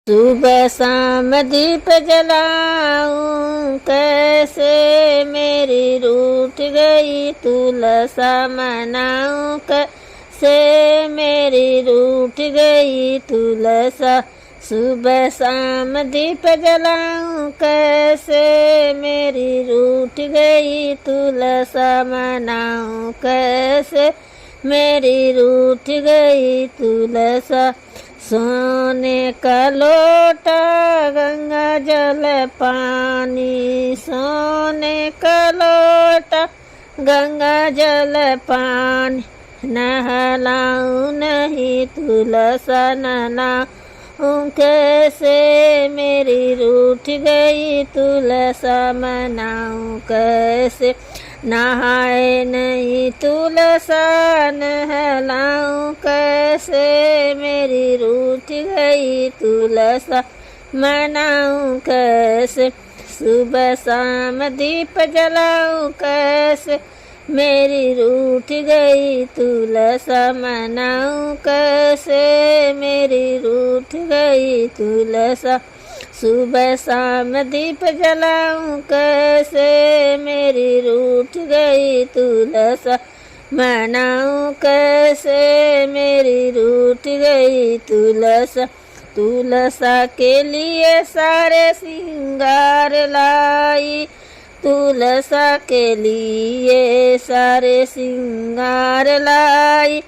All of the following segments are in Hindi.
सुबह शाम दीप जलाऊं, कैसे मेरी रूठ गई तुलसा मनाऊं, कैसे मेरी रूठ गई तुलसा। सुबह शाम दीप जलाऊं, कैसे मेरी रूठ गई तुलसा मनाऊं, कैसे मेरी रूठ गई तुलसा। सोने का लोटा गंगा जल पानी, सोने का लोटा गंगा जल पानी, नहलाऊं नहीं तुलसा नहलाऊं, कैसे मेरी रूठ गई तुलसा मनाऊं, कैसे नहाए नहीं तुलसा नहलाऊं, कैसे मेरी रूठ गई तुलसा मनाऊं, कैसे। सुबह शाम दीप जलाऊं, कैसे मेरी रूठ गई तुलसा मनाऊं, कैसे मेरी रूठ गई तुलसा। सुबह शाम दीप जलाऊं, कैसे मेरी रूठ गई तुलसा मनाऊं, कैसे मेरी रूठ गई तुलसा। तुलसा के लिए सारे सिंगार लाई, तुलसा के लिए सारे सिंगार लाई,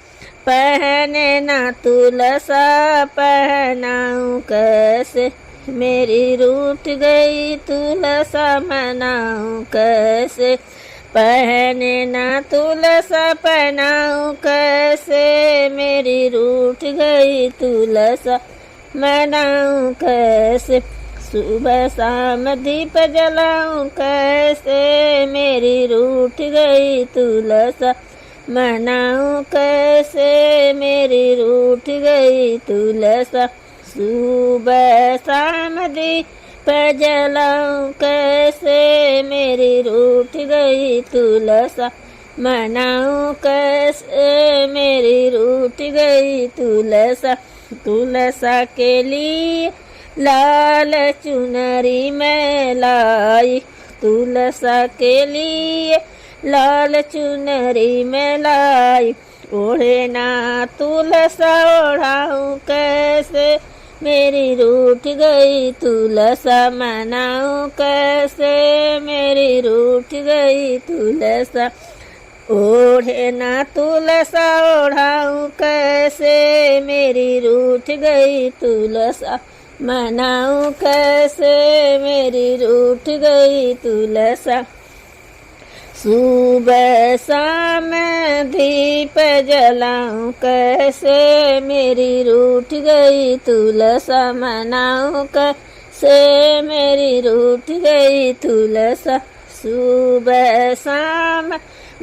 पहने ना तुलसा पहनाऊं, कैसे मेरी रूठ गई तुलसा मनाऊं, कैसे पहने ना तुलसा पहनाऊं, कैसे मेरी रूठ गई तुलसा मनाऊं, कैसे। सुबह शाम दीप जलाऊं, कैसे मेरी रूठ गई तुलसा मनाऊं, कैसे मेरी रूठ गई तुलसा। सुबह शाम दीप जलाऊं, कैसे मेरी रूठ गई तुलसा मनाऊं, कैसे मेरी रूठ गई तुलसा। तुलसा के लिए लाल चुनरी मैं लाई, तुलसा के लिए लाल चुनरी मैं लाई, ओढ़े ना तुलसा ओढ़ाऊं, कैसे मेरी रूठ गई तुलसा मनाऊं, कैसे मेरी रूठ गई तुलसा। ओढ़े ना तुलसा ओढ़ाऊं, कैसे मेरी रूठ गई तुलसा मनाऊं, कैसे मेरी रूठ गई तुलसा। सुबह शाम दीप जलाऊं, कैसे मेरी रूठ गई तुलसा मनाऊं, कैसे मेरी रूठ गई तुलसा। सुबह शाम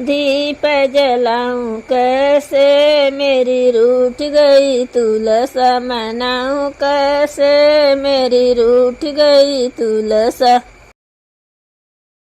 दीप जलाऊं, कैसे मेरी रूठ गई तुलसा मनाऊं, कैसे मेरी रूठ गई तुलसा।